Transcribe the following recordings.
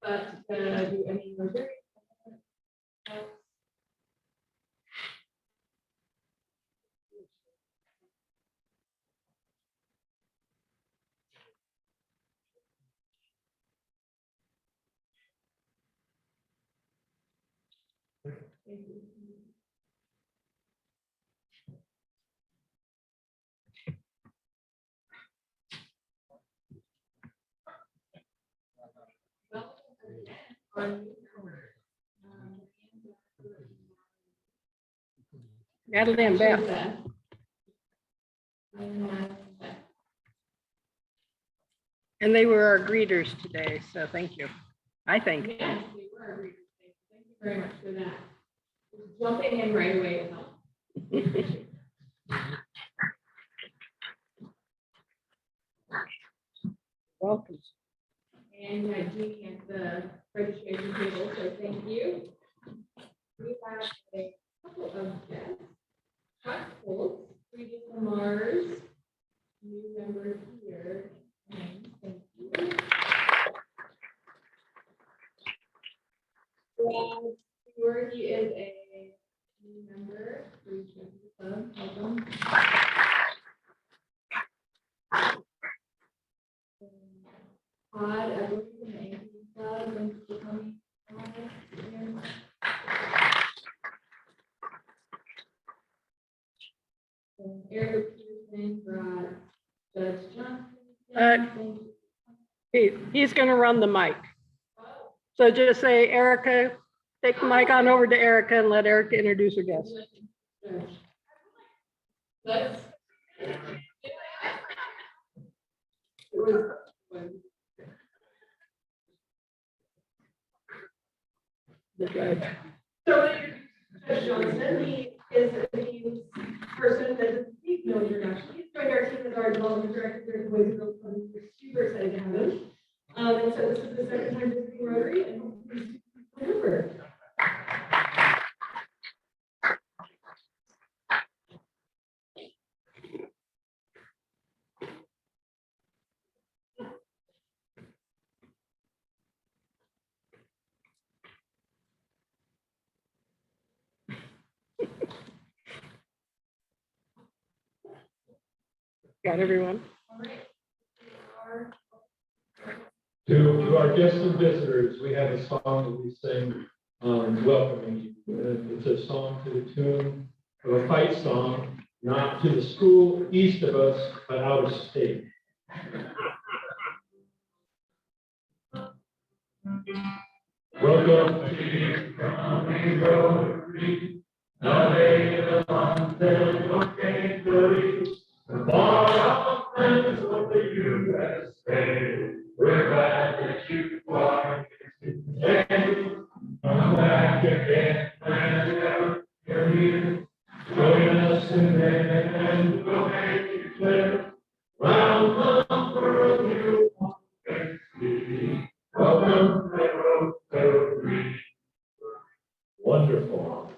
but do any Rotary? Natalie and Beth. And they were our greeters today, so thank you. I think. Yes, they were our greeters. Thank you very much for that. Jumping in right away helped. Welcome. And you had Jeannie at the registration table, so thank you. We have a couple of guests. Chuck Holtz, previous to Mars, new member here. And thank you. Brad Stewart, he is a new member. Please join the club. Welcome. Todd, I believe in the Anchorage Club. Thank you for coming. And Eric Peterson brought Judge Johnson. He's going to run the mic. So just say, Erica, take the mic on over to Erica and let Erica introduce her guest. Let's. The judge. So, Judge Johnson, he is a new person that doesn't speak no introduction. He's joined our team as our development director here at the Boys and Girls Club. We're super excited to have him. And so this is the second time visiting Rotary, and hopefully he's over. Got everyone? All right. To our guests and visitors, we have a song that we sing welcoming you. It's a song to the tune of a fight song, not to the school east of us, but out of state. Welcome to the coming Rotary, the day of the month that will take the for our friends of the USA, we're glad that you are here today. Come back again whenever you're here. Join us today and we'll make you clear. Round the world you want to see. Welcome to Rotary. Wonderful.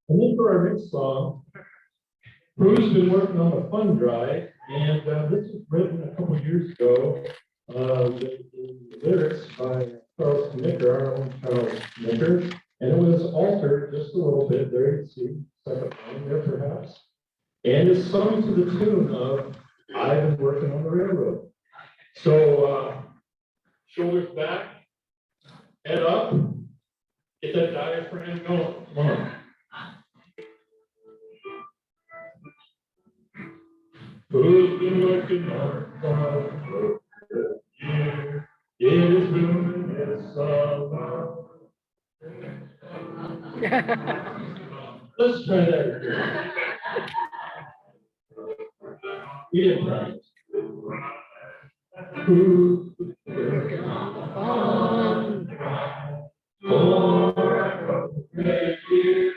And then for our next song, Prue's been working on a fund drive, and this was written a couple years ago. The lyrics by Charles Knicker, our own Charles Knicker, and it was altered just a little bit there. You see, second line there perhaps. And it's sung to the tune of I've Been Working on the Railroad. So shoulders back, head up, get that diaphragm going. Come on. Who's been working on the road year? It is blooming this summer. Let's try that again. We didn't practice. Who's working on the farm for a great year?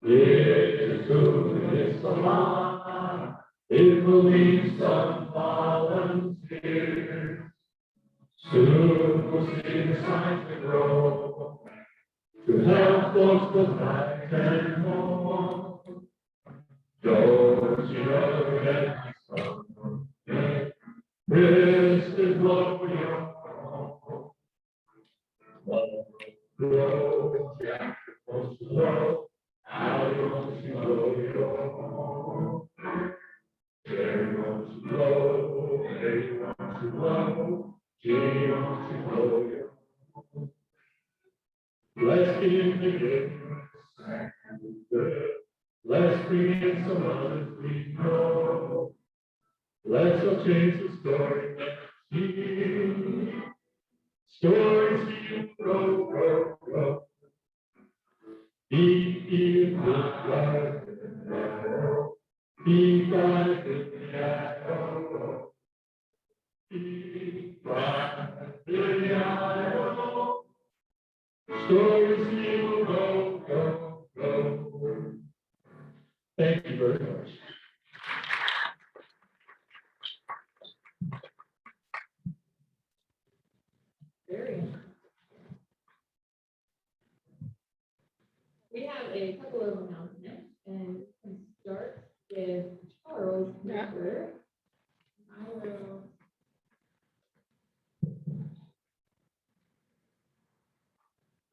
It is blooming this summer. It will need some volunteers. Soon we'll see the signs to grow to help folks with life and home. Don't you know that someday Kristin Pates. Blow, Jack, wants to blow. Allie wants to blow. Jerry wants to blow. Eddie wants to blow. Jenny wants to blow. Let's get in the game. And good. Let's bring in some others we know. Let's go change the story. Stories you grow. Be like be like stories you grow. Thank you very much. We have a couple of announcements, and we can start with Charles. Yeah.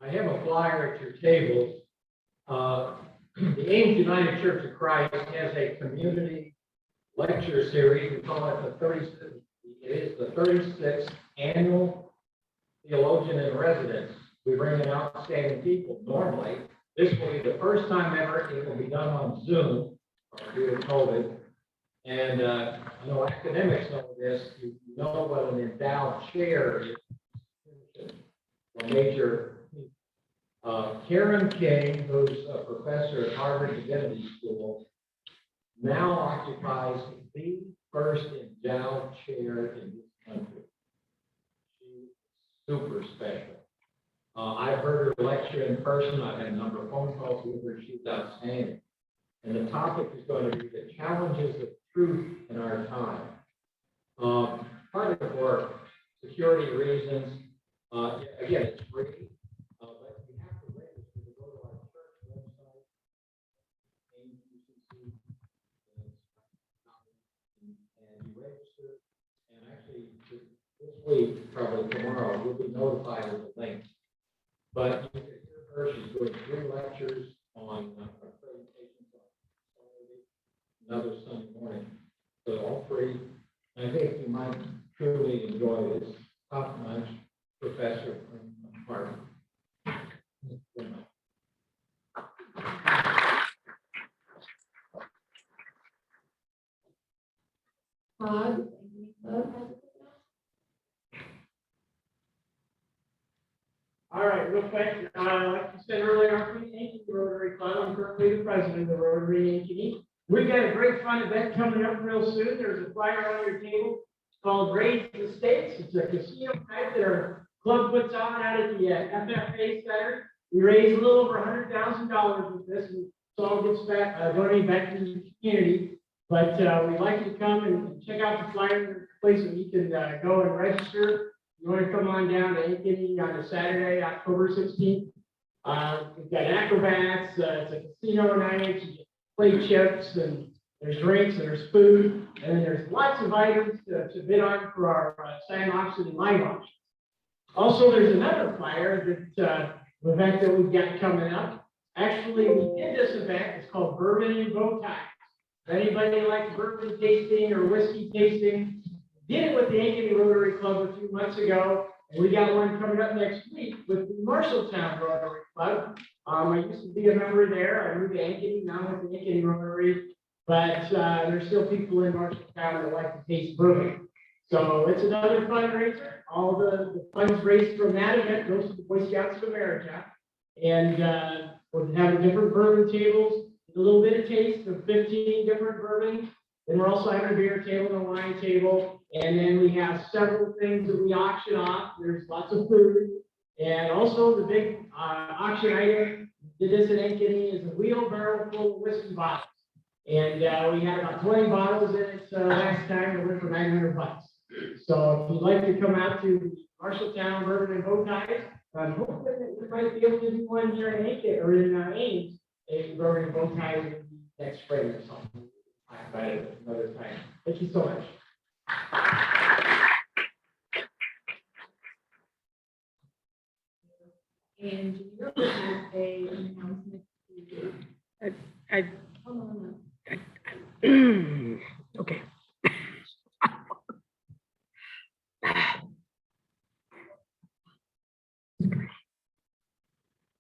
I have a flyer at your tables. The Ames United Church of Christ has a community lecture series. We call it it is the 36th annual Theologian in Residence. We bring in outstanding people normally. This will be the first time ever. It will be done on Zoom due to COVID. And I know academics know this. You know what an endowed chair is. A major. Karen King, who's a professor at Harvard Divinity School, now occupies the first endowed chair in this country. She's super special. I've heard her lecture in person. I've had a number of phone calls with her. She's outstanding. And the topic is going to be the challenges of truth in our time. Part of it for security reasons. Again, it's free. But you have to register to go to our church website, AMUCC, and you register. And actually, this week, probably tomorrow, you'll be notified with a link. But you can hear her. She's doing 3 lectures on accreditations on Saturday, another Sunday morning. So all free. I think you might truly enjoy this top-notch professor from Harvard. Todd, All right, real quick, like you said earlier, I'm from the Ankeny Rotary Club. I'm currently the president of the Rotary Ankeny. We've got a great fun event coming up real soon. There's a flyer on your table called Raise the Stakes. It's a casino type that our club puts on out at the FFA Center. We raised a little over $100,000 with this, and so all gets back, donated back to the community. But we'd like you to come and check out the flyer. There's a place where you can go and register. You want to come on down to Ankeny on a Saturday, October 16th. We've got acrobats, it's a casino night, you get play chips, and there's drinks, and there's food, and then there's lots of items to bid on for our silent auction and live auction. Also, there's another flyer that event that we've got coming up. Actually, we did this event, it's called Bourbon and Bow Ties. If anybody likes bourbon tasting or whiskey tasting, did it with the Ankeny Rotary Club a few months ago, and we got one coming up next week with the Marshalltown Rotary Club. I used to be a member there. I moved to Ankeny, now with the Ankeny Rotary, but there's still people in Marshalltown that like to taste bourbon. So it's another fundraiser. All the funds raised from that event goes to the Boy Scouts of America, and we're having different bourbon tables, a little bit of taste of 15 different bourbons. Then we're also having a beer table and a wine table. And then we have several things that we auction off. There's lots of food. And also the big auction item, did this in Ankeny, is a wheelbarrow full of whiskey bottles. And we had about 20 bottles in it last time. It went for $900. So if you'd like to come out to Marshalltown Bourbon and Bow Ties, I'm hoping that we might be able to do one here in Ankeny or in Ames, a Bourbon and Bow Ties next spring or something. I'll invite it another time. Thank you so much. And Geneva has a announcement to do. I, Hold on. okay.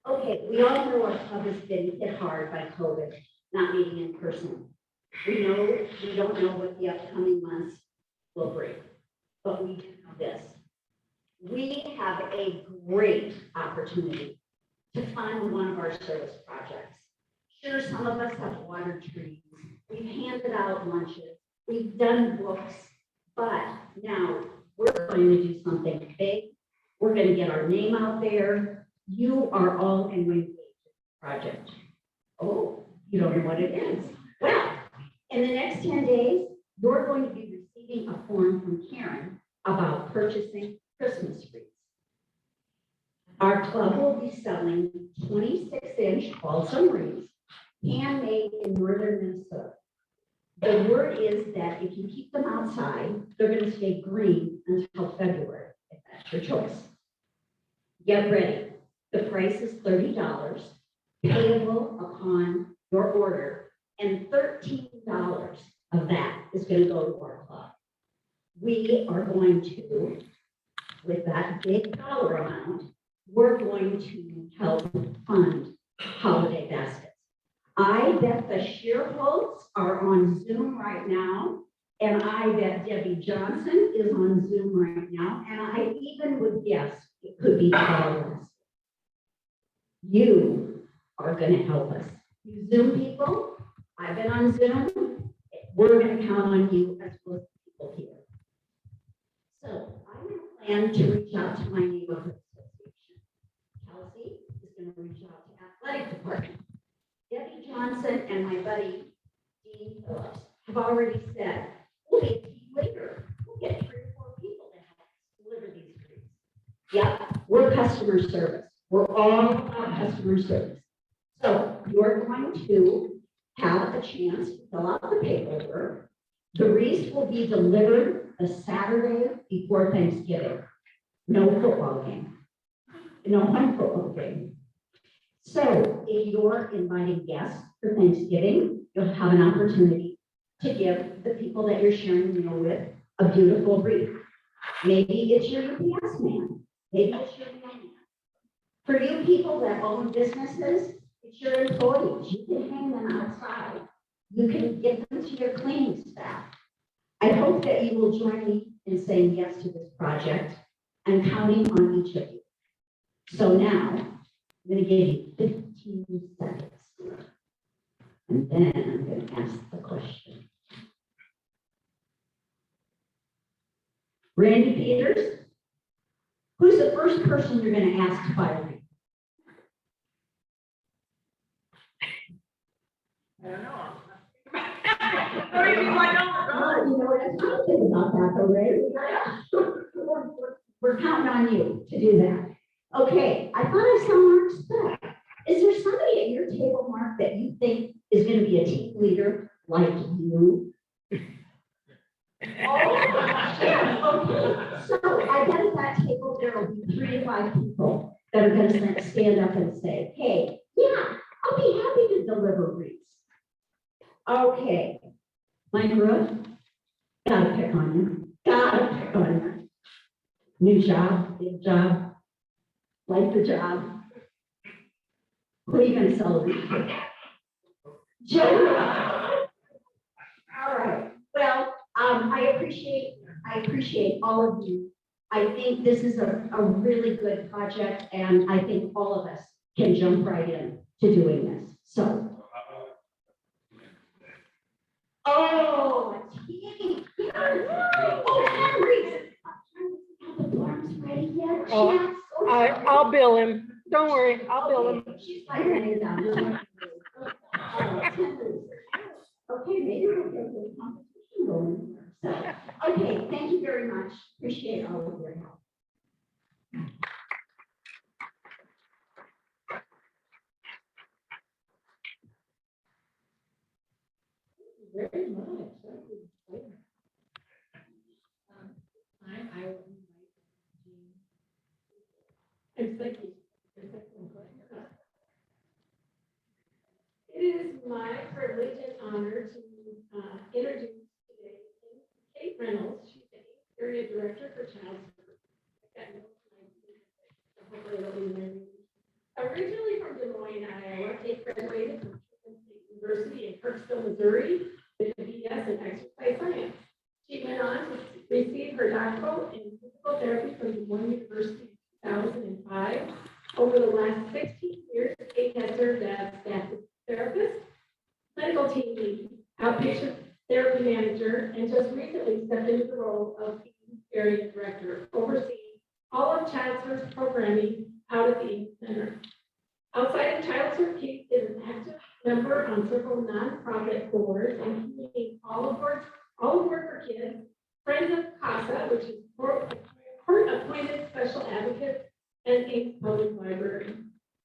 Okay, we all know our club has been hit hard by COVID, not meeting in person. We don't know what the upcoming months will bring, but we do know this. We have a great opportunity to fund one of our service projects. Sure, some of us have watered trees, we've handed out lunches, we've done books, but now we're going to do something big. We're going to get our name out there. You are all in the project. Oh, you don't know what it is. Well, in the next 10 days, you're going to be receiving a form from Karen about purchasing Christmas trees. Our club will be selling 26-inch balsam trees, handmade in northern Minnesota. The word is that if you keep them outside, they're going to stay green until February, if that's your choice. Get ready. The price is $30, payable upon your order, and $13 of that is going to go to our club. We are going to, with that big dollar amount, we're going to help fund holiday baskets. I bet the shareholders are on Zoom right now, and I bet Debbie Johnson is on Zoom right now, and I even would guess it could be Charles. You are going to help us. You Zoom people, I've been on Zoom. We're going to count on you as well as people here. So I plan to reach out to my neighborhood association. Kelsey is going to reach out to athletic department. Debbie Johnson and my buddy Dean Phillips have already said, we'll be a team leader. We'll get 3 or 4 people to help us deliver these trees. Yep, we're customer service. We're all about customer service. So you're going to have a chance to fill out the paperwork. The wreaths will be delivered the Saturday before Thanksgiving. No football game. No home football game. So if you're inviting guests for Thanksgiving, you'll have an opportunity to give the people that you're sharing the meal with a beautiful wreath. Maybe it's your UPS man. Maybe it's your mailman. For you people that own businesses, it's your employees. You can hang them outside. You can get them to your cleaning staff. I hope that you will join me in saying yes to this project and counting on each of you. So now, I'm going to give you 15 seconds. And then I'm going to ask the question. Randy Peters, who's the first person you're going to ask to fire you? I don't know. Oh, you know what? I'm not thinking about that, though, Ray. We're counting on you to do that. Okay, I thought I saw Mark Speck. Is there somebody at your table, Mark, that you think is going to be a team leader like you? Oh, yeah, okay. So I bet at that table there will be 3 to 5 people that are going to stand up and say, hey, yeah, I'll be happy to deliver wreaths. Okay, Mike Ruth, gotta pick on you. Gotta pick on you. New job, big job, like the job. Who are you gonna celebrate? Joe. All right. Well, I appreciate all of you. I think this is a really good project, and I think all of us can jump right in to doing this. So. Oh, Henry. Oh, Henry. Have the forms ready yet? Oh, I'll bill him. Don't worry, I'll bill him. She's like, writing it down. Okay, maybe we'll get a competition going. So, okay, thank you very much. Appreciate all of your help. Very much. I will invite Jean. Thank you. Kate Reynolds. She's the area director for child services. Hopefully it'll be there. Originally from Des Moines, Iowa, Kate graduated from Michigan State University in Kirksville, Missouri, with a BS in exercise science. She went on to receive her doctoral in physical therapy from Des Moines University in 2005. Over the last 16 years, Kate has served as staff therapist, medical team lead, outpatient therapy manager, and just recently stepped into the role of area director, overseeing all of child service programming out at the Ames Center. Outside of child service, Kate is an active member on several nonprofit boards, including All Aboard for Kids, Friends of CASA, which is court-appointed special advocate, and Ames Public Library.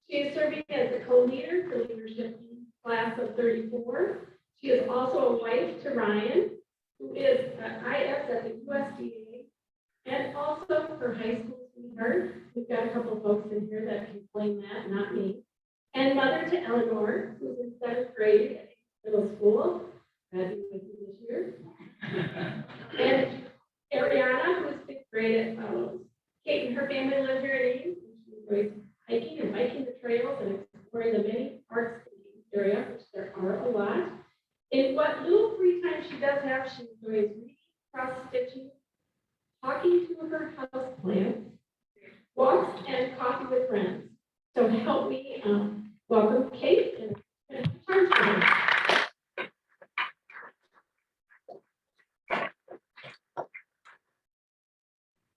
She is serving as the co-leader for leadership class of 34. She is also a wife to Ryan, who is an IS at the USDA, and also her high school sweetheart. We've got a couple of folks in here that can claim that, not me. And mother to Eleanor, who's in 7th grade at middle school. Glad to be with you this year. And Ariana, who's 5th grade at Fellows. Kate and her family live here at Ames, and she enjoys hiking and biking the trails and exploring the many parks in the area, which there are a lot. In what little free time she does have, she enjoys reading, cross-stitching, talking to her house plants, walks, and coffee with friends. So help me welcome Kate and charge for her.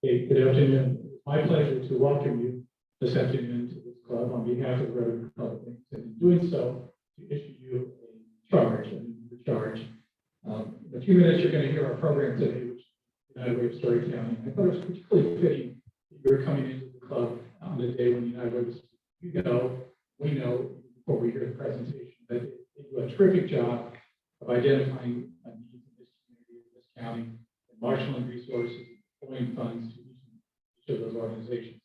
Hey, good afternoon. It's my pleasure to welcome you this afternoon to this club on behalf of the Rotary Club of Ames, and in doing so, to issue you a charge, a charge. In a few minutes, you're going to hear our program today, which is United Way of Story County. I thought it was particularly fitting that you were coming into the club on the day when United Way was, we know, before we hear the presentation, that they do a terrific job of identifying needs in this community, in this county, and marshaling resources, deploying funds to each of those organizations.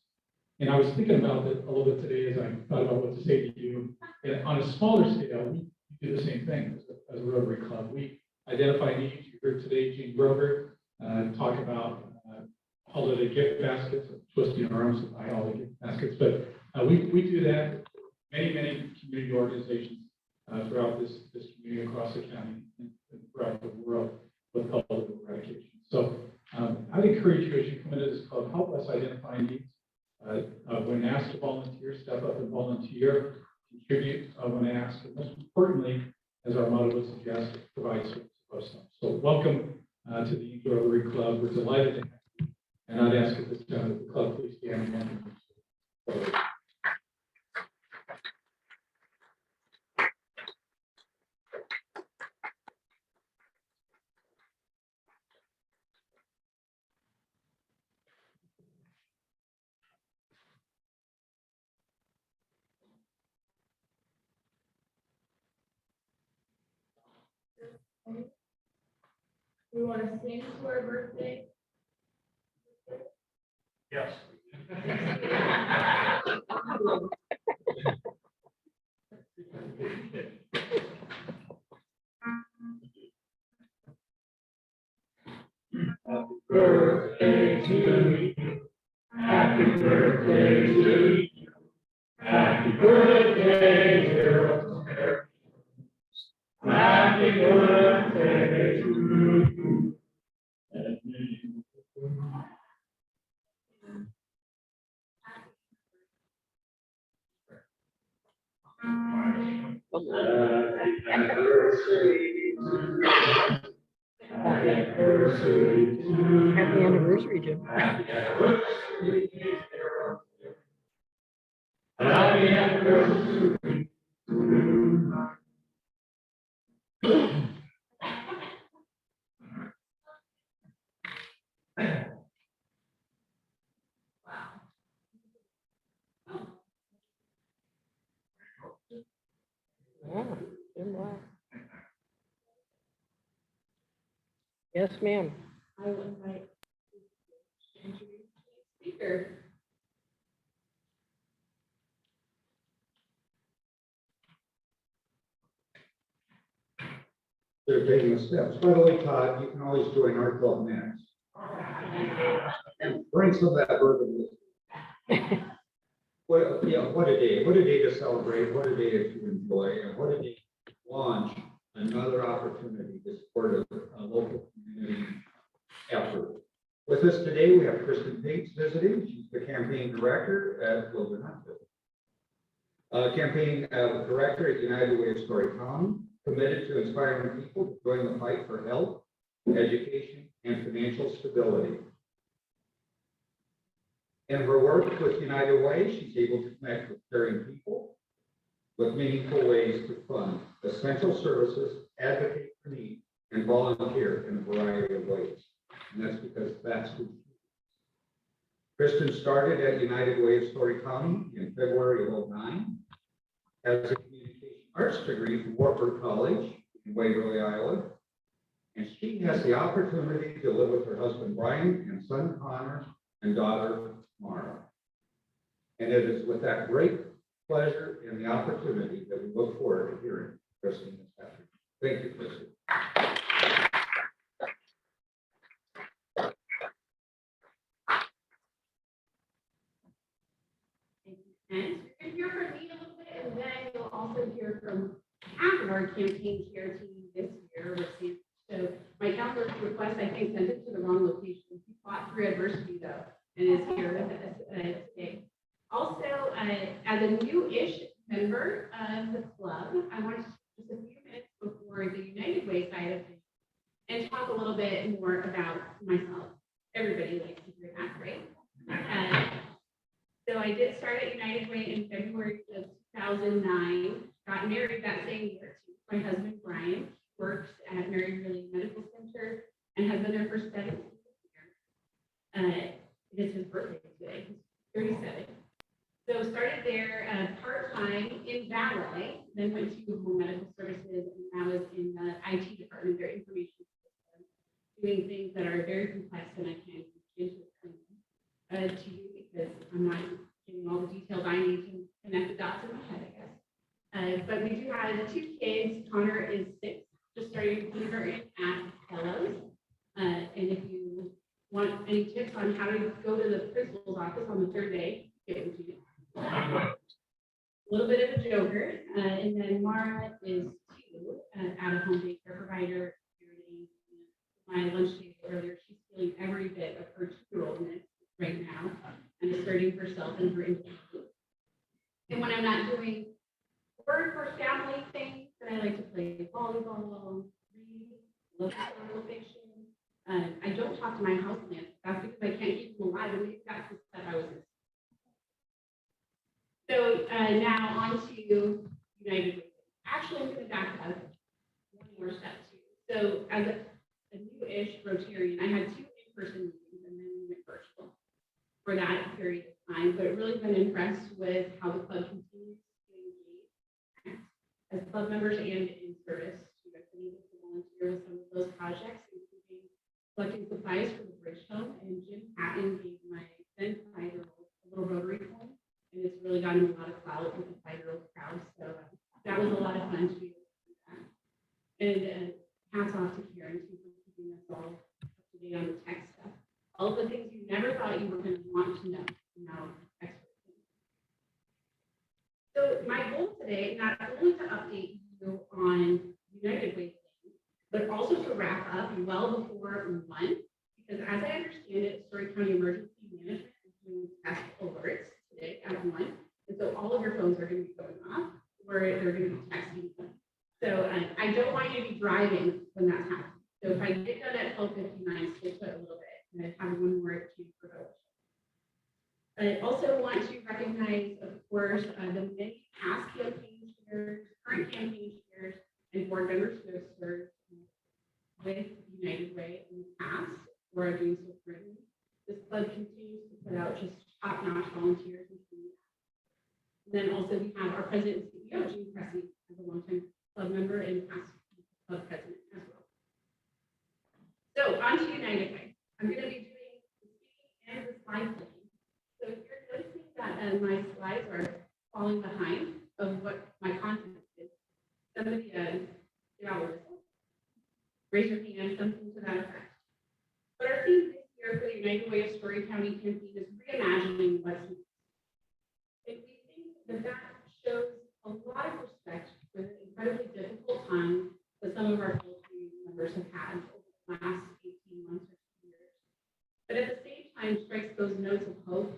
And I was thinking about it a little bit today as I thought about what to say to you. And on a smaller scale, we do the same thing as a Rotary Club. We identify needs. You heard today Gene Grover talk about holiday gift baskets, twisting our arms to buy holiday gift baskets. But we do that. Many community organizations throughout this community, across the county, and throughout the world with holiday eradication. So I'd encourage you, as you come into this club, help us identify needs. When asked to volunteer, step up and volunteer, contribute when asked, and most importantly, as our motto would suggest, provide service of stuff. So welcome to the Ames Rotary Club. We're delighted to have you. And I'd ask at this time that the club please stand and welcome. We want to sing to our birthday. Yes. Happy birthday to you. Happy birthday to you. Happy birthday, dear Mary. Happy birthday to you. And many more. Happy anniversary to you. Happy anniversary to you. Happy anniversary, Jim. Happy anniversary, dear. Happy anniversary to you. Wow, Jim, wow. Yes, ma'am. I will invite to introduce the speaker. They're taking the steps. By the way, Todd, you can always join our club next. Bring some of that bourbon with you. Well, yeah, what a day to celebrate, what a day to enjoy, and what a day to launch another opportunity to support a local community effort. With us today, we have Kristin Pates visiting. She's the campaign director at campaign director at United Way of Story County, committed to inspiring people to join the fight for health, education, and financial stability. In her work with United Way, she's able to connect with caring people with meaningful ways to fund essential services, advocate for needs, and volunteer in a variety of ways. And that's because that's who she is. Kristin started at United Way of Story County in February of 2009, has a communication arts degree from Wartburg College in Waverly, Iowa. And she has the opportunity to live with her husband, Brian, and son, Connor, and daughter, Mara. And it is with that great pleasure and the opportunity that we look forward to hearing Kristin this afternoon. Thank you, Kristin. And you're going to hear from me a little bit, and then you'll also hear from half of our campaign chair team this year with Sam. So my counselor's request, I think, sent it to the wrong location. He fought through adversity though, and is here with us today. Also, as a new-ish member of the club, I want to just a few minutes before the United Way side of things and talk a little bit more about myself. Everybody likes to hear that, right? So I did start at United Way in February of 2009, got married that same year to my husband, Brian, works at Mary Riley Medical Center and has been there for 17 years. It is his birthday today, he's 37. So started there part-time in ballet, then went to home medical services, and I was in the IT department, their information system, doing things that are very complex and I can't get into to you because I'm not getting all the details I need to connect the dots in my head, I guess. But we do have 2 kids. Connor is 6, just starting kindergarten at Fellows. And if you want any tips on how to go to the principal's office on the 3rd day, get them to you. A little bit of a joker. And then Mara is 2, out-of-home daycare provider. My lunch table earlier, she's feeling every bit of her 2-year-oldness right now and asserting herself and her independence. And when I'm not doing work or family things, then I like to play volleyball, read, look at historical fiction. I don't talk to my houseplants. That's because I can't keep them alive, and maybe that's the step I was missing. So now on to United Way. Actually, I'm going to back up one more step too. So as a new-ish Rotarian, I had 2 in-person meetings and then we went virtual for that period of time, but really been impressed with how the club continues to engage as club members and in service. We've been able to volunteer with some of those projects, including collecting supplies for the bridge home, and Jim Patton gave my then 5-year-old a little rotary phone, and it's really gotten a lot of clout with the 5-year-old crowd, so that was a lot of fun to be able to do that. And hats off to Karen too for keeping us all up to date on the tech stuff. All of the things you never thought you were going to want to know, now experts. So my goal today, not only to update you on United Way things, but also to wrap up well before 1, because as I understand it, Story County Emergency Management is doing test alerts today at 1, and so all of your phones are going to be going off, or they're going to be texting them. So I don't want you to be driving when that's happening. So if I get done at 12:59, skip it a little bit, and I have one more to promote. I also want to recognize, of course, the many past campaign chairs, current campaign chairs, and board members who have served with United Way in the past, or are doing so currently. This club continues to put out just top-notch volunteers. And then also we have our president and CEO, Jean Cressy, as a longtime club member and past club president as well. So on to United Way. I'm going to be doing the speaking and the slide flipping. So if you're noticing that my slides are falling behind of what my content is, somebody get out of this. United Way of Story County campaign is reimagining what's next. And we think that that shows a lot of respect for the incredibly difficult time that some of our fellow community members have had over the last 18 months or 2 years. But at the same time, strikes those notes of hope,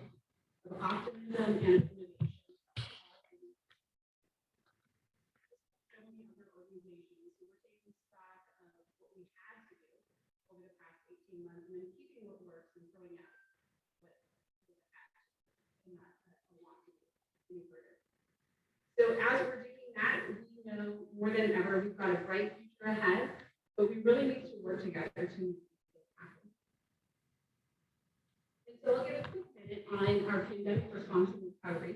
of optimism, and of innovation. So many other organizations who were taking stock of what we had to do over the past 18 months, and then keeping what works and throwing out what was at and not want to do any further. So as we're doing that, we know more than ever we've got a bright future ahead, but we really need to work together to make this happen. And so I'll give a quick minute on our pandemic response and recovery.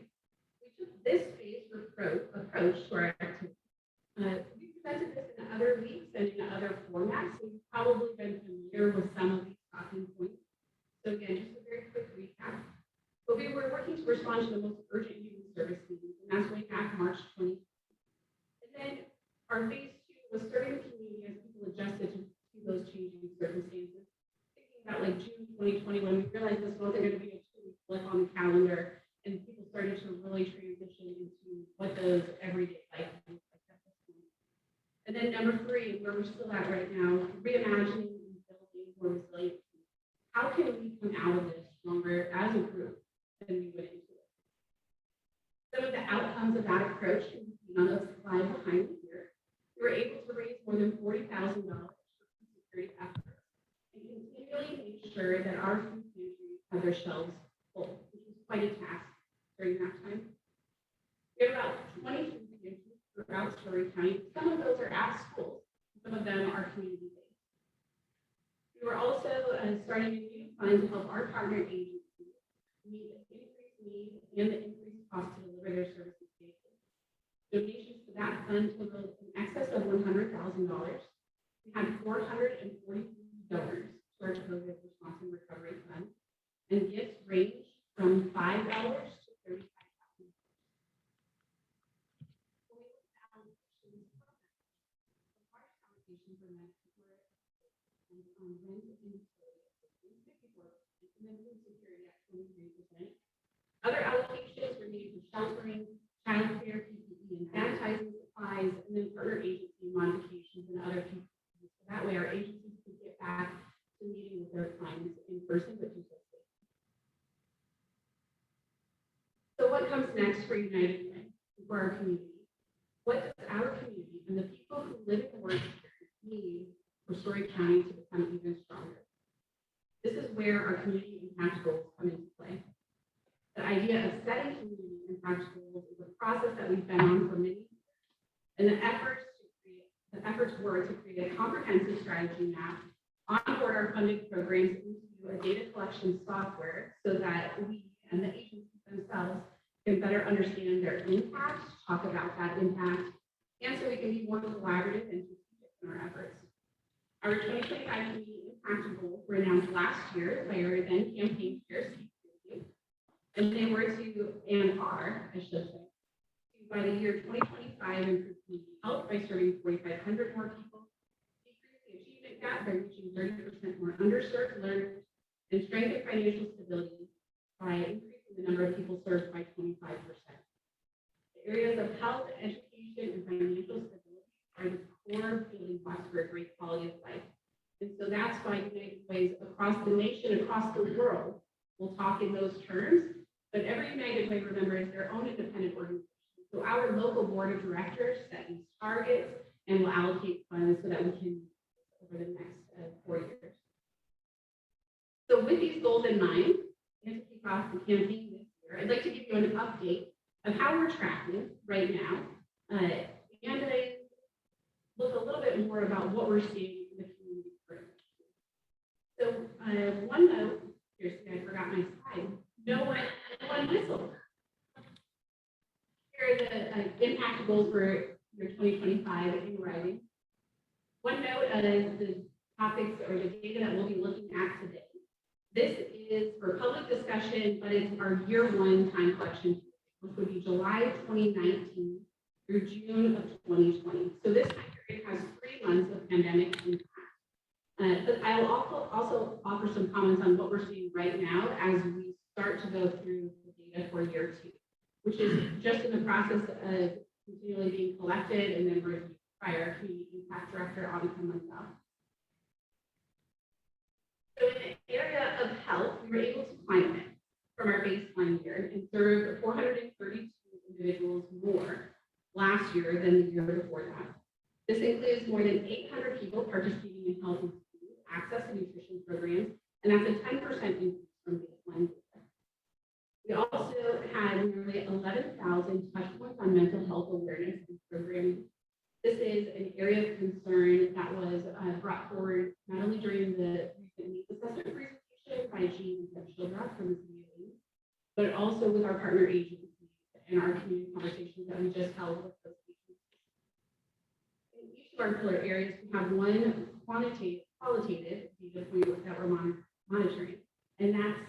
We took this phased approach to our activity. We presented this in other weeks and in other formats, so you've probably been familiar with some of these talking points. So again, just a very quick recap. But we were working to respond to the most urgent human service needs, and that's way back March 20. And then our phase 2 was serving the community as people adjusted to those changing circumstances. Thinking about like June 2020, when we realized this wasn't going to be a 2-week blip on the calendar, and people started to really transition into what those everyday life looks like at this point. And then number 3, where we're still at right now, reimagining and building more resilient. How can we come out of this stronger as a group than we went into it? Some of the outcomes of that approach can be seen on the slide behind me here. We were able to raise more than $40,000 for food security efforts and continually make sure that our food pantries have their shelves full, which was quite a task during that time. We have about 20 food pantries throughout Story County. Some of those are at schools, some of them are community-based. We were also starting a new fund to help our partner agencies meet the increased need and the increased cost to deliver their services safely. Donations to that fund totaled in excess of $100,000. We had 443 donors to our COVID response and recovery fund, and gifts range from $5 to $35,000. When we look at allocations, the largest allocations were meant for rent and utility assistance, 54%, and then food security at 23%. Other allocations were made for sheltering, childcare, PPE, and sanitizing supplies, and then partner agency modifications and other pieces. So that way our agencies can get back to meeting with their clients in person, but do so safely. So what comes next for United Way, for our community? What does our community and the people who live and work here need for Story County to become even stronger? This is where our community impact goals come into play. The idea of setting community impact goals is a process that we've been on for many years, and the efforts were to create a comprehensive strategy map, onboard our funded programs into a data collection software so that we and the agencies themselves can better understand their impact, talk about that impact, and so we can be more collaborative and strategic in our efforts. Our 2025 community impact goals were announced last year by our then campaign chair, Steve, and they were to, and are, I should say, to, by the year 2025, improve community health by serving 4,500 more people, decrease the achievement gap by reaching 30% more underserved learners, and strengthen financial stability by increasing the number of people served by 25%. The areas of health, education, and financial stability are the core building blocks for a great quality of life. And so that's why United Ways across the nation, across the world, will talk in those terms. But every United Way, remember, is their own independent organization. So our local board of directors set these targets and will allocate funds so that we can over the next 4 years. So with these goals in mind, and to kick off the campaign this year, I'd like to give you an update of how we're tracking right now, and I look a little bit more about what we're seeing in the community currently. So one note, here's, I forgot my slide. No one whistled. Here are the impact goals for your 2025 in writing. One note is the topics or the data that we'll be looking at today. This is for public discussion, but it's our year 1 time collection, which would be July 2019 through June of 2020. So this time period has 3 months of pandemic impact. But I will also offer some comments on what we're seeing right now as we start to go through the data for year 2, which is just in the process of continually being collected and then reviewed by our community impact director, Annika Munzel. So in the area of health, we were able to climb it from our baseline year and serve 432 individuals more last year than the year before that. This includes more than 800 people participating in health and food, access to nutrition programs, and that's a 10% increase from baseline data. We also had nearly 11,000 touch points on mental health awareness and programming. This is an area of concern that was brought forward not only during the recent needs assessment presentation by Jean and Shildrock from the CUE, but also with our partner agencies and our community conversations that we just held with those agencies. In each of our pillar areas, we have one qualitative data point that we're monitoring, and that's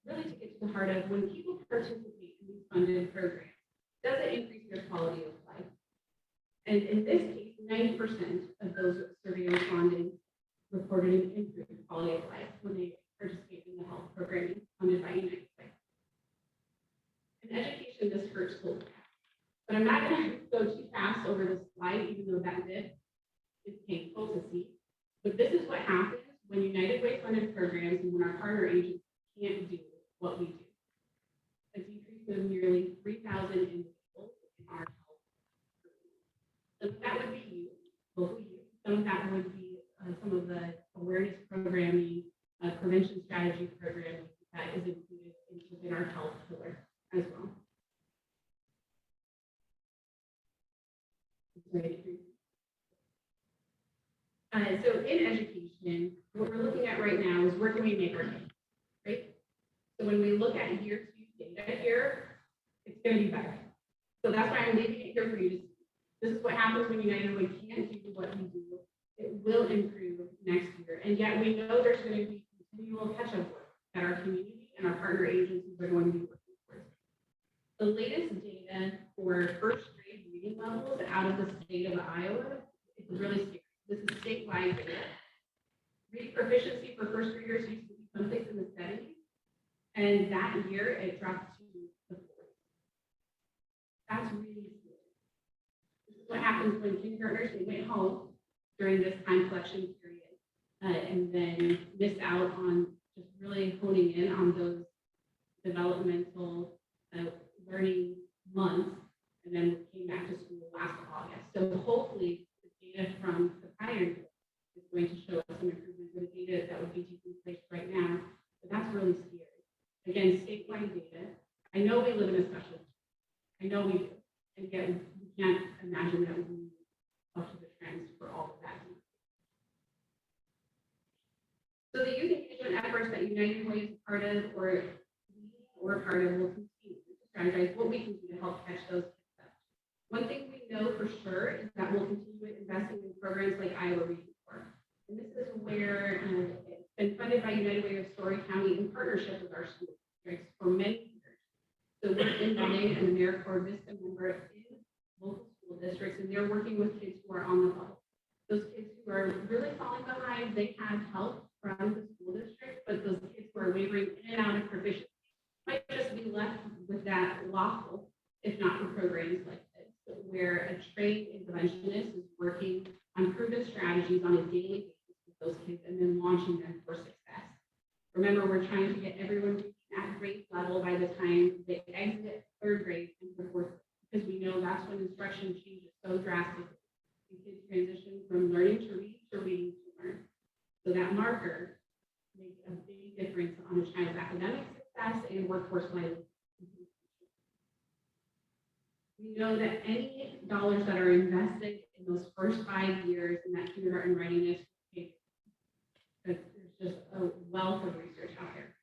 really to get to the heart of when people participate in these funded programs, does it increase their quality of life? And in this case, 90% of those survey respondents reported an improved quality of life when they participate in the health programming funded by United Way. In education, this hurts so bad. But I'm not going to go too fast over this slide, even though that bit is painful to see. But this is what happens when United Way funded programs and when our partner agencies can't do what we do. A decrease of nearly 3,000 individuals in our health. Some of that would be you, local youth. Some of that would be some of the awareness programming, prevention strategy programming that is included within our health pillar as well. So in education, what we're looking at right now is where can we make our change, right? So when we look at year 2 data here, it's going to be better. So that's why I'm leaving it here for you to see. This is what happens when United Way can't do what we do. It will improve next year. And yet we know there's going to be continual catch-up work that our community and our partner agencies are going to be working towards. The latest data for first grade reading levels out of the state of Iowa is really scary. This is statewide data. Reading proficiency for first graders used to be someplace in the 70s. And that year it dropped to the 40s. That's really scary. This is what happens when kindergartners, they went home during this time collection period and then missed out on just really honing in on those developmental learning months, and then came back to school last August. So hopefully the data from the prior year is going to show us some improvement in the data that would be taking place right now, but that's really scary. Again, statewide data. I know we live in a special, I know we do, and yet we can't imagine that we up to the trends for all of that. So the youth engagement efforts that United Way is part of or part of will continue to strategize what we can do to help catch those kids up. One thing we know for sure is that we'll continue investing in programs like Iowa Reading Corps. And this is where it's been funded by United Way of Story County in partnership with our school districts for many years. So we're embedding an AmeriCorps Vista member in local school districts, and they're working with kids who are on the bubble. Those kids who are really falling behind, they have help from the school district, but those kids who are wavering in and out of proficiency might just be left with that lawful, if not for programs like this, where a trained interventionist is working on proven strategies on a daily basis with those kids and then launching them for success. Remember, we're trying to get everyone at grade level by the time they exit 3rd grade and 4th grade, because we know that's when instruction changes so drastically. Kids transition from learning to read to reading to learn. So that marker makes a big difference on a child's academic success and workforce life. We know that any dollars that are invested in those first 5 years in that kindergarten readiness, there's just a wealth of research out there.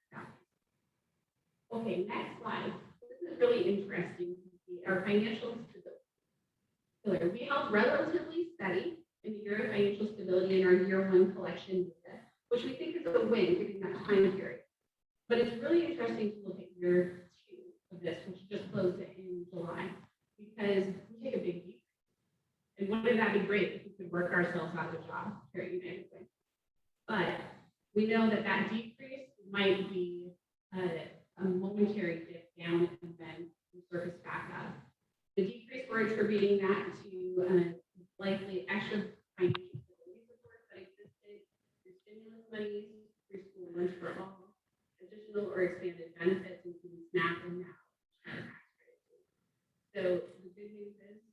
Okay, next slide. This is really interesting to see our financial stability. We held relatively steady in the year of financial stability in our year 1 collection data, which we think is a win given that time period. But it's really interesting to look at year 2 of this, which just closed in July, because we take a big leap. And wouldn't that be great if we could work ourselves out of a job here at United Way? But we know that that decrease might be a momentary dip down and then surface back up. The decrease, we're attributing that to likely extra financial stability support that existed through stimulus monies, preschool lunch for all, additional or expanded benefits, including SNAP and now child tax credit. So the good news is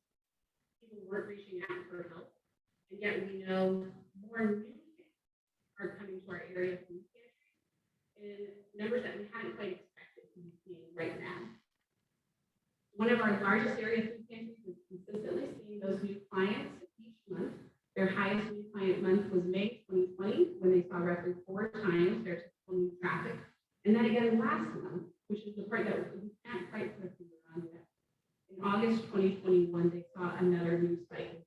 people weren't reaching out for help, and yet we know more new kids are coming to our area food pantry in numbers that we hadn't quite expected to be seeing right now. One of our largest area food pantries is consistently seeing those new clients each month. Their highest new client month was May 2020, when they saw roughly 4 times their typical new traffic. And then again last month, which is the part that we can't quite put a finger on yet. In August 2021, they saw another new spike.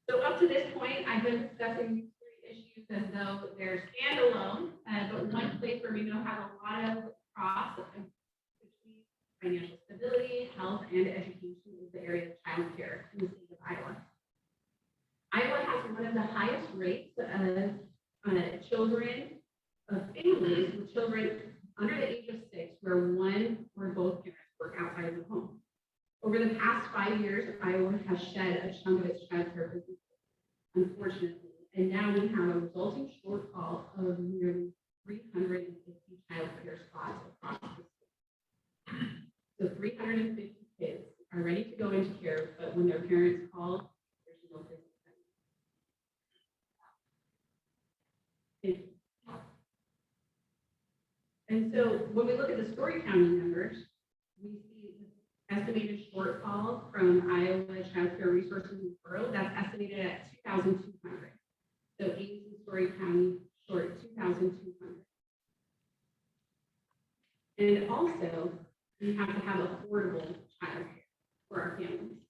So up to this point, I've been discussing these 3 issues as though they're standalone, but one place where we know have a lot of cross between financial stability, health, and education is the area of child care in the state of Iowa. Iowa has one of the highest rates of children, of families with children under the age of 6, where one or both parents work outside of the home. Over the past 5 years, Iowa has shed a chunk of its child care business, unfortunately, and now we have a resulting shortfall of nearly 350 child care spots across the state. So 350 kids are ready to go into care, but when their parents call, there's no place to send them. And so when we look at the Story County numbers, we see the estimated shortfall from Iowa Child Care Resources and Referral, that's estimated at 2,200. So Ames and Story County short 2,200. And also, we have to have affordable child care for our families.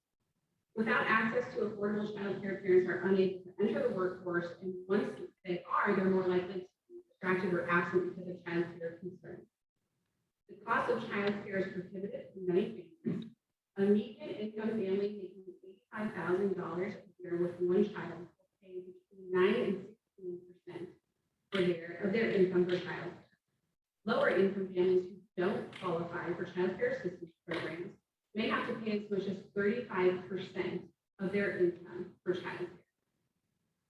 Without access to affordable child care, parents are unable to enter the workforce, and once they are, they're more likely to be distracted or absent because of child care concerns. The cost of child care is prohibitive for many families. A median income family making $85,000 a year with one child will pay between 9 and 16% of their income for child care. Lower income families who don't qualify for child care assistance programs may have to pay as much as 35% of their income for child care.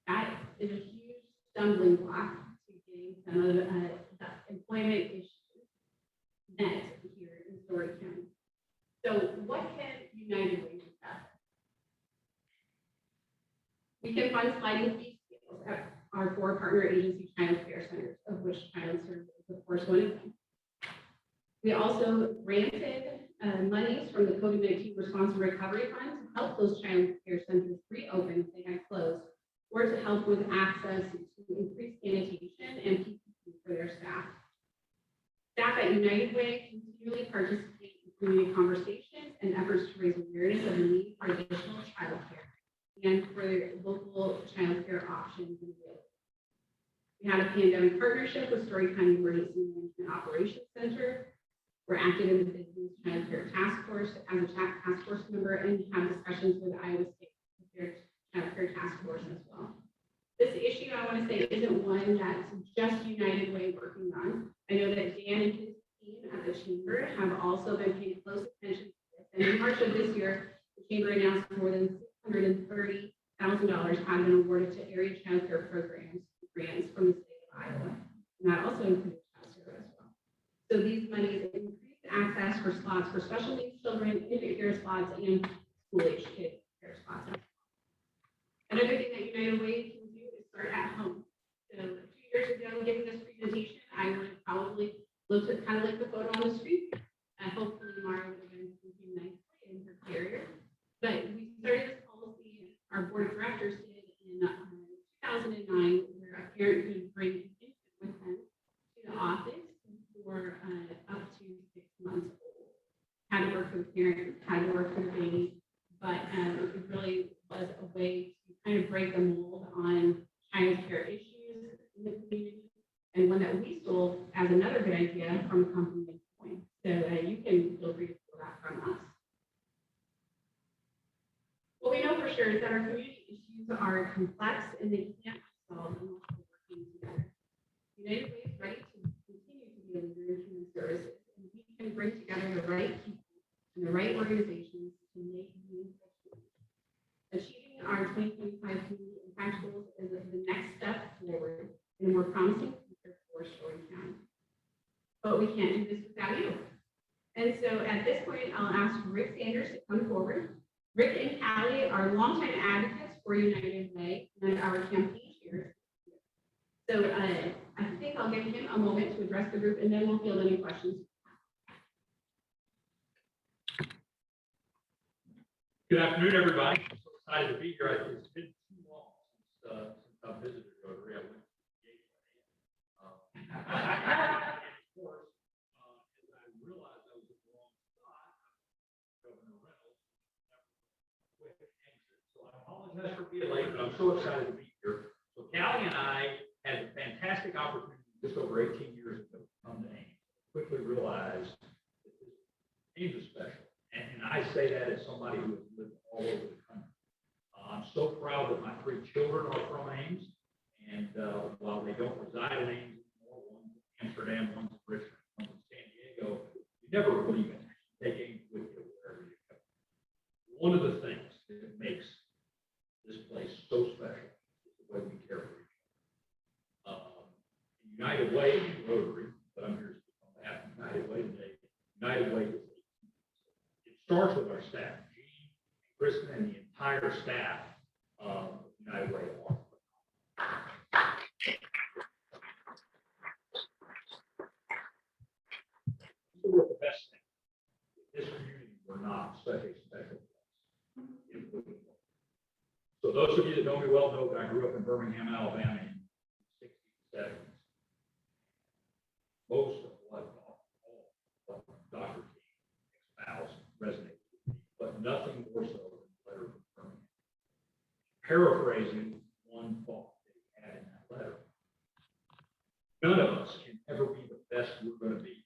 That is a huge stumbling block to getting some of the employment issues met here in Story County. So what can United Way do about it? We can fund sliding fee scales at our 4 partner agency child care centers, of which child services is of course one of them. We also granted monies from the COVID-19 Response and Recovery Fund to help those child care centers reopen if they had closed, or to help with access to increased sanitation and PPE for their staff. Staff at United Way continually participate in community conversations and efforts to raise awareness of the need for additional child care and for their local child care options and availability. We had a pandemic partnership with Story County Emergency Management Operations Center. We're active in the Business Child Care Task Force as a task force member, and have discussions with Iowa State Child Care Task Force as well. This issue, I want to say, isn't one that's just United Way working on. I know that Dan and his team at the Chamber have also been paying close attention to this. And in March of this year, the Chamber announced more than $630,000 had been awarded to area child care programs grants from the state of Iowa. And that also includes child care as well. So these monies increase access for slots for special needs children, infant care slots, and school-age kid care spots. Another thing that United Way can do is start at home. So 2 years ago, giving this presentation, I would have probably looked at kind of like the photo on the street. Hopefully Mara would have been thinking nicely in her carrier. But we started this policy, our board of directors did in 2009, where a parent could bring an infant with them to the office for up to 6 months old. Had to work for the parent, had to work for the baby, but it really was a way to kind of break the mold on child care issues in the community, and one that we stole as another good idea from a company like Point. So you can feel free to steal that from us. What we know for sure is that our community issues are complex and they can't be solved unless we're working together. United Way is ready to continue to be a leader in human services, and we can bring together the right people and the right organizations to make meaningful change. Achieving our 2025 community impact goals is the next step forward in a more promising future for Story County. But we can't do this without you. And so at this point, I'll ask Rick Sanders to come forward. Rick and Callie are longtime advocates for United Way and our campaign chairs. So I think I'll give him a moment to address the group and then we'll field any questions. Good afternoon, everybody. I'm so excited to be here. It's been too long since I've visited Rotary. I went to the gateway. Of course, as I realized I was at the wrong spot, Governor Reynolds never quick exit. So I apologize for being late, but I'm so excited to be here. So Callie and I had a fantastic opportunity just over 18 years ago to come to Ames. Quickly realized that this Ames is special. And I say that as somebody who has lived all over the country. I'm so proud that my 3 children are from Ames. And while they don't reside in Ames anymore, one's in Amsterdam, one's in Richmond, one's in San Diego, you never leave it. Take Ames with you wherever you go. One of the things that makes this place so special is the way we care for each other. United Way and Rotary, but I'm here to speak on behalf of United Way today. United Way is starts with our staff, Gene, Kristin, and the entire staff of United Way. These are the best things. This community were not such a special place. So those of you that know me well know that I grew up in Birmingham, Alabama in the 60s and 70s. Most of what Dr. King espoused resonates with me, but nothing more so than the letter from Birmingham. Paraphrasing one thought that he had in that letter. None of us can ever be the best we're going to be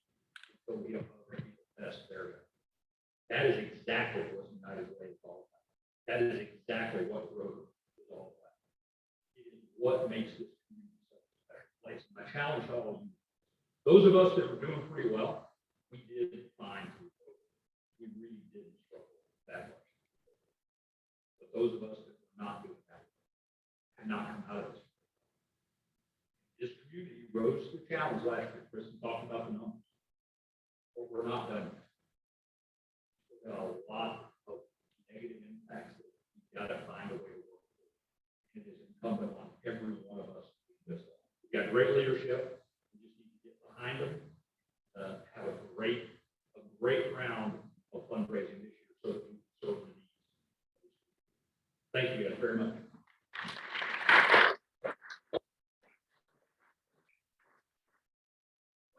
until we are going to be the best they're going to be. That is exactly what United Way is all about. That is exactly what Rotary is all about. It is what makes this community such a special place. And my challenge to all of you, those of us that were doing pretty well, we did fine through COVID. We really didn't struggle that much. But those of us that were not doing that could not come out of this. This community rose to the challenge last year. Kristin talked about the numbers. But we're not done yet. We've got a lot of negative impacts that we've got to find a way to work with. It is incumbent on every one of us to do this. We've got great leadership. We just need to get behind them, have a great round of fundraising this year so that we can serve the needs. Thank you guys very much.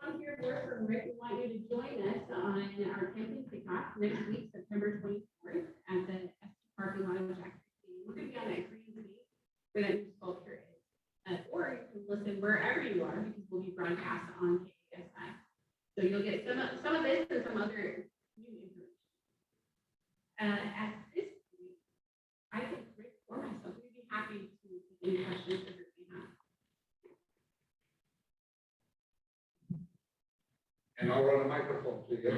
One here word from Rick. We want you to join us on our camping kickoff next week, September 24th at the ST parking lot of Jackson. We're going to be on that green space where that new sculpture is. Or you can listen wherever you are because we'll be broadcast on KASI. So you'll get some of this and some other new information. At this point, I think Rick or myself, we'd be happy to take any questions that you have. And I'll run a microphone to you.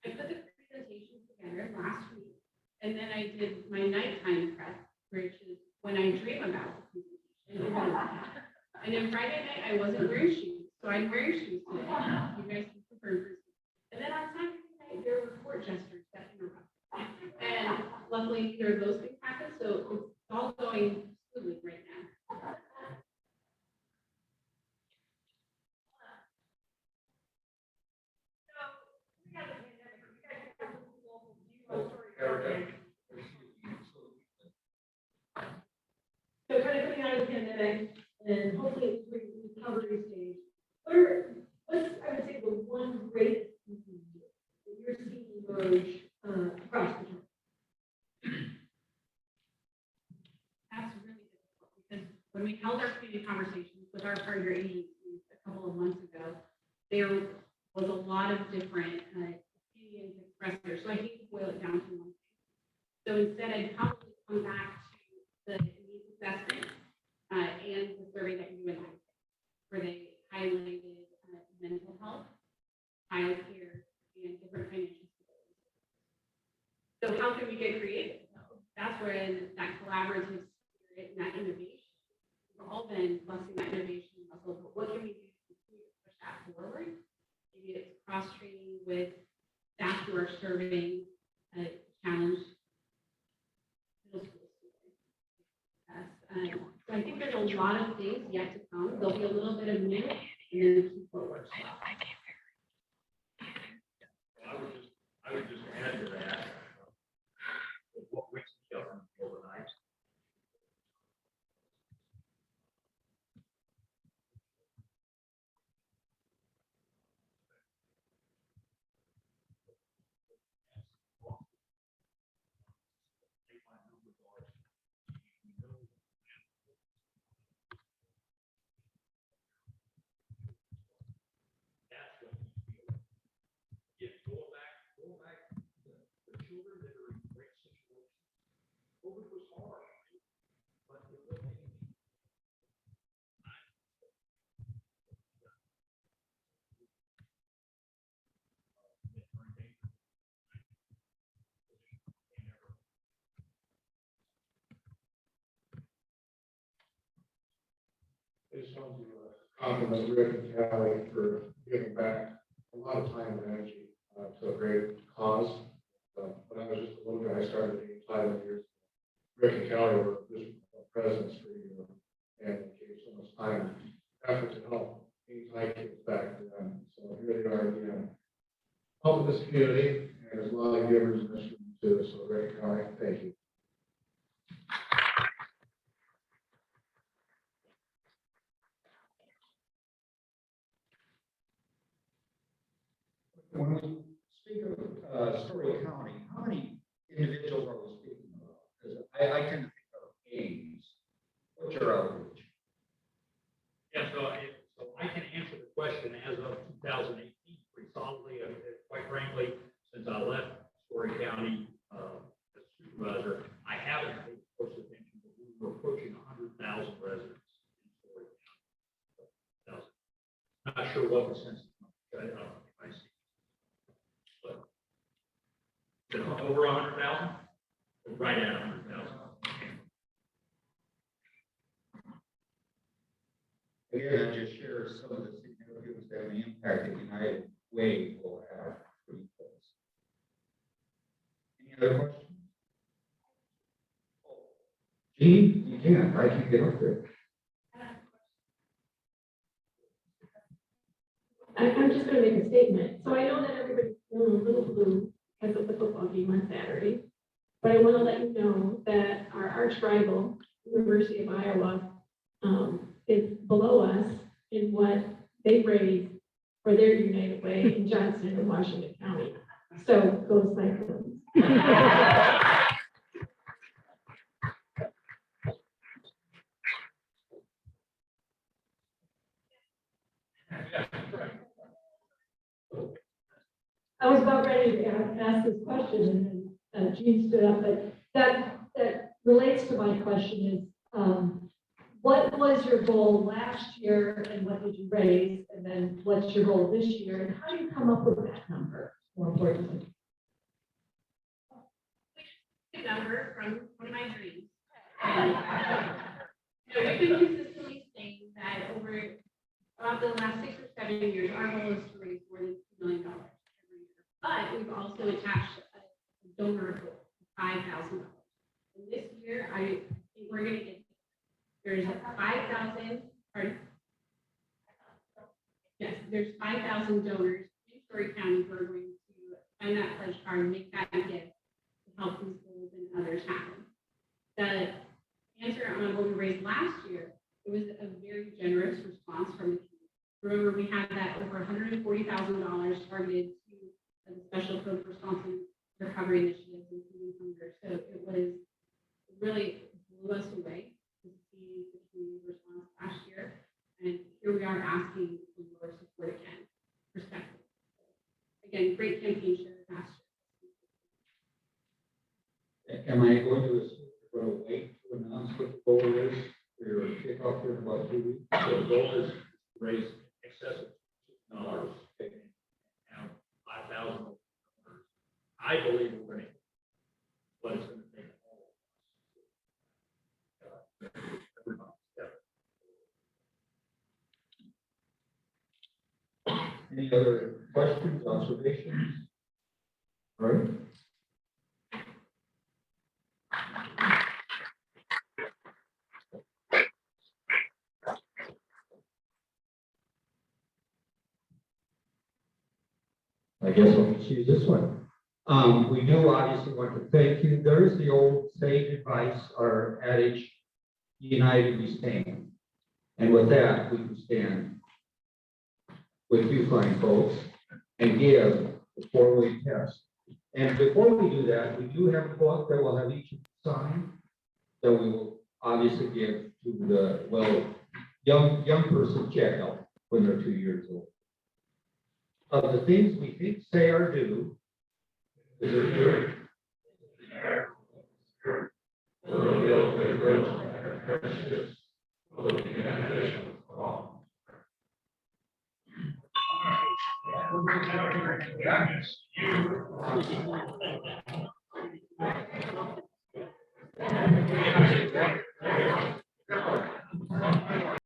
I put the presentation together last week, and then I did my nighttime prep, which is when I dream about the presentation. And then Friday night, I wasn't wearing shoes, so I'm wearing shoes today. You guys can confirm. And then on Saturday night, there were court jesters that interrupted. And luckily, neither of those things happened, so it's all going smoothly right now. So kind of coming out of the pandemic and hopefully it's recovery stage, what's, I would say, the one great thing that you're seeing emerge across the country? That's really difficult because when we held our community conversations with our partner agencies a couple of months ago, there was a lot of different opinions expressed there. So I hate to boil it down to one thing. So instead, I'd probably come back to the needs assessment and the survey that you and I did, where they highlighted mental health, childcare, and different financial stability. So how can we get creative? That's when that collaborative spirit and that innovation, we've all been blessing that innovation muscle, but what can we do to continue to push that forward? Maybe it's cross-training with staff who are serving challenged middle school students. So I think there's a lot of things yet to come. There'll be a little bit of new and then keep forward. I would just add to that, what wakes me up in the middle of the night. That's what you feel. If go back, the children that are in great situations, COVID was hard, but it wasn't easy. I just wanted to compliment Rick and Callie for giving back a lot of time and energy to a great cause. When I was just a little guy, I started at 5 years. Rick and Callie were just presence for you and gave so much time and effort to help anytime kids back to them. So here they are again, helping this community, and there's a lot of givers in this room too. So Rick and Callie, thank you. When we speak of Story County, how many individuals are we speaking about? Because I tend to think of games. What's your outreach? Yeah, so I can answer the question as of 2018 pretty solidly. Quite frankly, since I left Story County as supervisor, I haven't paid close attention, but we were approaching 100,000 residents in Story County. Not sure what the census number, I don't know if I see. But is it over 100,000? Right at 100,000. Again, I just share some of the significance and the impact that United Way will have for you folks. Any other questions? Gene, you can. I can get up there. I'm just gonna make a statement. So I know that everybody's feeling a little blue because of the football game on Saturday. But I want to let you know that our arch rival, University of Iowa, is below us in what they raise for their United Way in Johnston and Washington County. So go Cyclones. I was about ready to ask this question, and then Gene stood up, but that relates to my question is, what was your goal last year, and what did you raise, and then what's your goal this year, and how do you come up with that number, more importantly? A number from one of my dreams. So we've been consistently saying that over about the last 6 or 7 years, our goal is to raise more than $2 million every year. But we've also attached a donor goal of $5,000. And this year, I think we're going to get, there's 5,000, pardon? Yes, there's 5,000 donors in Story County who are going to sign that pledge card and make that gift to help these goals and others happen. The answer on what we raised last year, it was a very generous response from the community. Remember, we had that over $140,000 targeted to the special code for response recovery initiatives, including hunger. So it was really blew us away to see the community response last year. And here we are asking for your support again, perspective. Again, great campaign share last year. Am I kick off here in about 2 weeks. So the goal is to raise excess of dollars and have 5,000. I believe we're going to, but it's going to take all of us. Everybody, yeah. Any other questions, observations? All right. I guess I'll just use this one. We do obviously want to thank you. There is the old sage advice or adage, united we stand. And with that, we can stand with you fine folks and give the 4-way test. And before we do that, we do have a book that we'll have each sign that we will obviously give to the, well, young person check out when they're 2 years old. Of the things we think say are due, is it true?